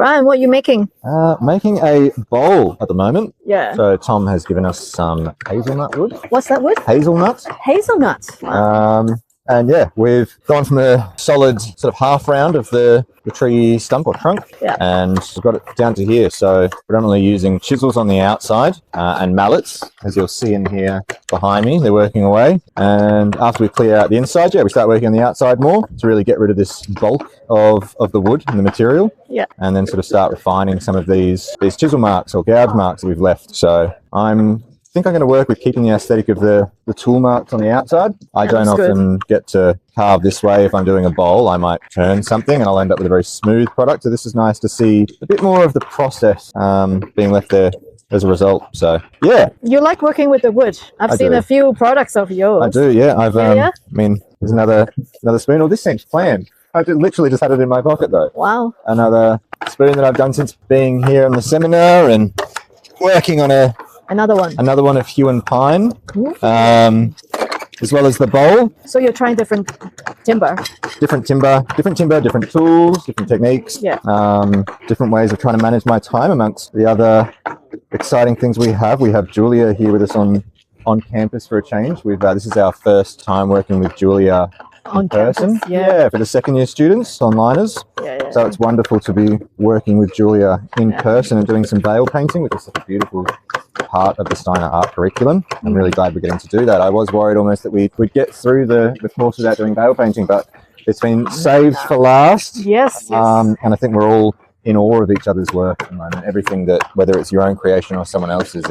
Brian, what are you making? Making a bowl at the moment. Yeah. So Tom has given us some hazelnut wood. What's that wood? Hazelnut. Hazelnut. Wow. And yeah, we've gone from a solid sort of half round of the tree stump or trunk, and we've got it down to here. So predominantly using chisels on the outside and mallets, as you'll see in here behind me. They're working away. And after we clear out the inside, we start working on the outside more to really get rid of this bulk of the wood and the material. Yeah. And then sort of start refining some of these chisel marks or gouge marks that we've left. So I think I'm going to work with keeping the aesthetic of the tool marks on the outside. I don't often get to carve this way. If I'm doing a bowl, I might turn something and I'll end up with a very smooth product. So this is nice to see a bit more of the process being left there as a result. So yeah. You like working with the wood. I've seen a few products of yours. I do, yeah. I mean, there's another spoon. Oh, this seems planned. I literally just had it in my pocket though. Wow. Another spoon that I've done since being here in the seminar and working on another one of hue and pine, as well as the bowl. So you're trying different timber, different tools, different techniques, different ways of trying to manage my time. Amongst the other exciting things we have Julia here with us on campus for a change. This is our first time working with Julia in person, for the second year students, onliners. So it's wonderful to be working with Julia in person and doing some veil painting, which is such a beautiful part of the Steiner art curriculum. I'm really glad we're getting to do that. I was worried almost that we'd get through the course without doing veil painting, but it's been saved for last. Yes. And I think we're all in awe of each other's work at the moment. Everything that, whether it's your own creation or someone else's,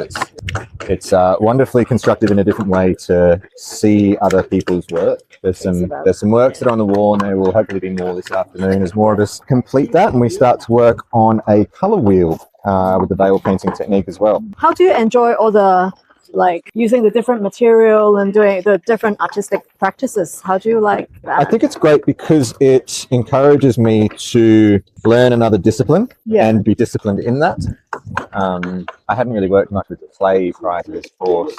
it's wonderfully constructive in a different way to see other people's work. There's some works that are on the wall, and there will hopefully be more this afternoon as more of us complete that, and we start to work on a colour wheel with the veil painting technique as well. How do you enjoy all the using the different material and doing the different artistic practices? How do you like that? I think it's great because it encourages me to learn another discipline and be disciplined in that. I hadn't really worked much with clay prior to this course,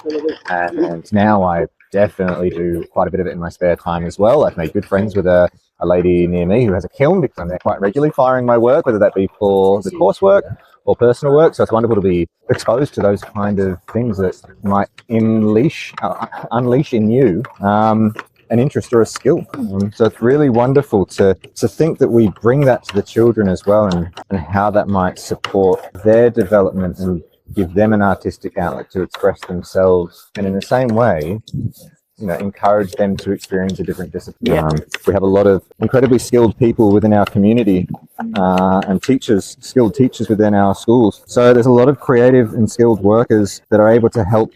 and now I definitely do quite a bit of it in my spare time as well. I've made good friends with a lady near me who has a kiln, because I'm there quite regularly firing my work, whether that be for the coursework or personal work. So it's wonderful to be exposed to those kind of things that might unleash in you an interest or a skill. So it's really wonderful to think that we bring that to the children as well, and how that might support their development and give them an artistic outlet to express themselves, and in the same way, encourage them to experience a different discipline. We have a lot of incredibly skilled people within our community, and skilled teachers within our schools. So there's a lot of creative and skilled workers that are able to help.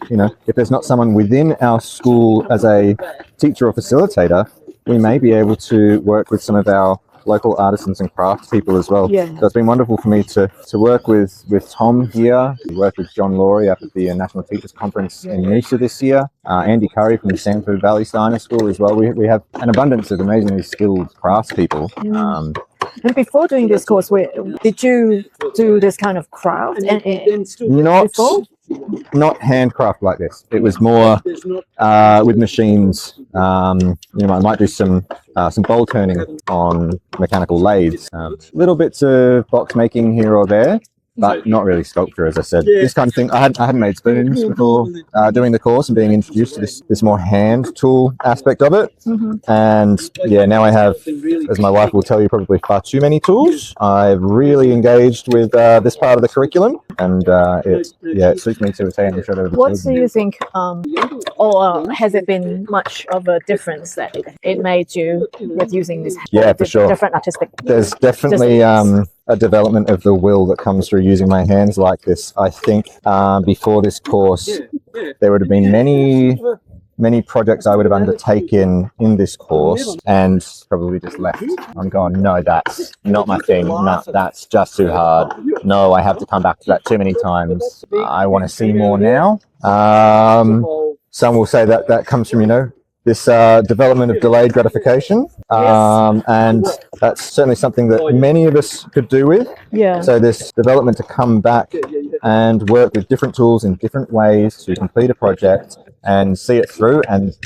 If there's not someone within our school as a teacher or facilitator, we may be able to work with some of our local artisans and crafts people as well. So it's been wonderful for me to work with Tom here. We worked with John Laurie up at the National Teachers Conference in Noosa this year. Andy Curry from the Sanford Valley Steiner School as well. We have an abundance of amazingly skilled crafts people. And before doing this course, did you do this kind of craft? Not handcraft like this. It was more with machines. I might do some bowl turning on mechanical lathes. Little bits of box making here or there, but not really sculpture, as I said. This kind of thing. I hadn't made spoons before doing the course and being introduced to this more hand tool aspect of it. And now I have, as my wife will tell you, probably far too many tools. I've really engaged with this part of the curriculum, and it suits me to attain each other. What do you think, or has it been much of a difference that it made you with using this? For sure. Different artistic. There's definitely a development of the will that comes through using my hands like this. I think before this course, there would have been many projects I would have undertaken in this course and probably just left. I'm going, no, that's not my thing. No, that's just too hard. No, I have to come back to that too many times. I want to see more now. Some will say that comes from, this development of delayed gratification, and that's certainly something that many of us could do with. So this development to come back and work with different tools in different ways to complete a project and see it through, and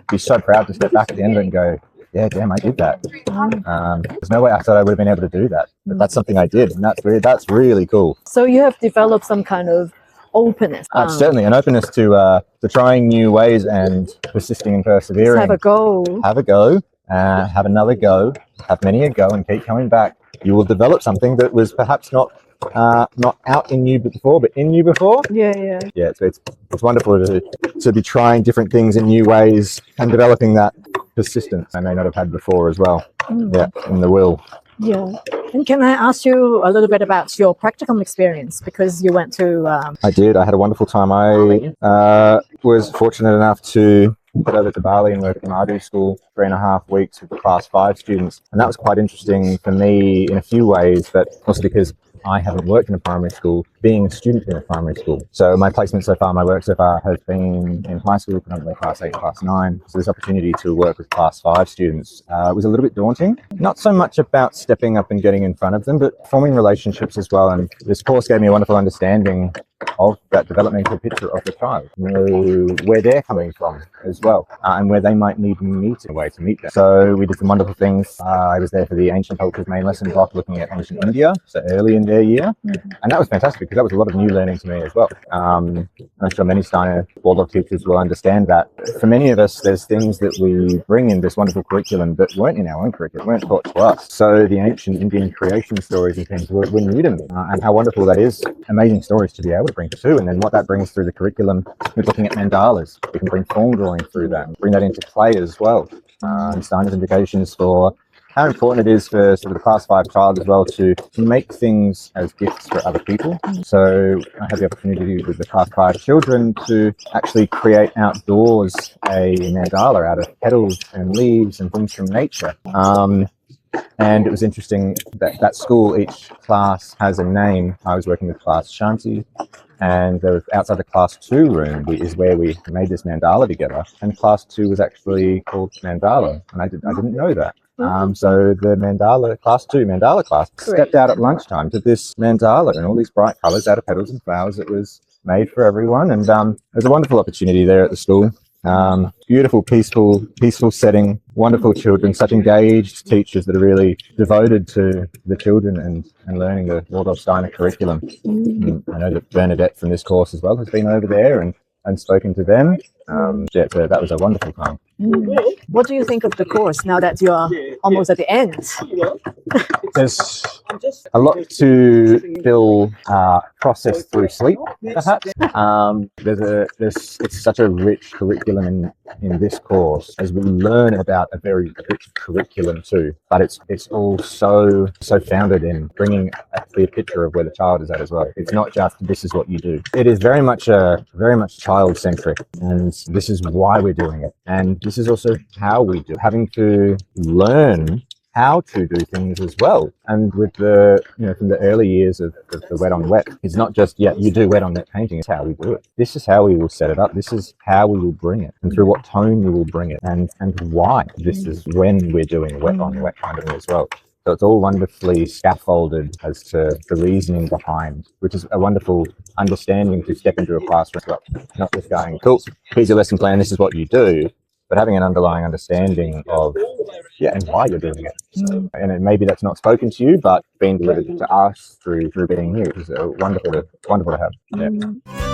be so proud to step back at the end of it and go, yeah, damn, I did that. There's no way I thought I would have been able to do that, but that's something I did, and that's really cool. So you have developed some kind of openness. Certainly an openness to trying new ways and persisting and persevering. Have a go. Have a go. Have another go. Have many a go, and keep coming back. You will develop something that was perhaps not out in you before, but in you before. Yeah. It's wonderful to be trying different things in new ways and developing that persistence I may not have had before as well. Yeah, in the will. Yeah. And can I ask you a little bit about your practicum experience? Because you went to... I did. I had a wonderful time. I was fortunate enough to head over to Bali and work at the Madu school 3.5 weeks with the class 5 students. And that was quite interesting for me in a few ways, but also because I haven't worked in a primary school, being a student in a primary school. So my placement so far, my work so far has been in high school, predominantly class 8, class 9. So this opportunity to work with class 5 students was a little bit daunting. Not so much about stepping up and getting in front of them, but forming relationships as well. And this course gave me a wonderful understanding of that developmental picture of the child, where they're coming from as well, and where they might need me to way to meet them. So we did some wonderful things. I was there for the ancient cultures main lesson block, looking at ancient India, so early in their year, and that was fantastic because that was a lot of new learning to me as well. I'm sure many Steiner Waldorf teachers will understand that. For many of us, there's things that we bring in this wonderful curriculum that weren't in our own curriculum, weren't taught to us. So the ancient Indian creation stories and things were new to me, and how wonderful that is. Amazing stories to be able to bring to, and then what that brings through the curriculum with looking at mandalas. We can bring form drawing through that, bring that into play as well. Steiner's indications for how important it is for sort of the class 5 child as well to make things as gifts for other people. So I had the opportunity with the class 5 children to actually create outdoors a mandala out of petals and leaves and things from nature. And it was interesting that school, each class has a name. I was working with class Shanti, and there was outside the class 2 room is where we made this mandala together. And class 2 was actually called mandala, and I didn't know that. So the class 2 mandala class stepped out at lunchtime to this mandala and all these bright colours out of petals and flowers. It was made for everyone, and it was a wonderful opportunity there at the school. Beautiful, peaceful setting, wonderful children, such engaged teachers that are really devoted to the children and learning the Waldorf Steiner curriculum. I know that Bernadette from this course as well has been over there and spoken to them. So that was a wonderful time. What do you think of the course now that you're almost at the end? There's a lot to still process through sleep, perhaps. It's such a rich curriculum in this course as we learn about a very rich curriculum too. But it's all so founded in bringing a clear picture of where the child is at as well. It's not just this is what you do. It is very much child-centric, and this is why we're doing it. And this is also how we do it. Having to learn how to do things as well. And with from the early years of the wet on wet, it's not just, you do wet on wet painting, it's how we do it. This is how we will set it up. This is how we will bring it, and through what tone we will bring it, and why. This is when we're doing wet on wet kind of thing as well. So it's all wonderfully scaffolded as to the reasoning behind, which is a wonderful understanding to step into a classroom. Well, not just going, cool, here's your lesson plan, this is what you do, but having an underlying understanding of, and why you're doing it. And maybe that's not spoken to you, but being delivered to us through being here is wonderful to have. Yeah.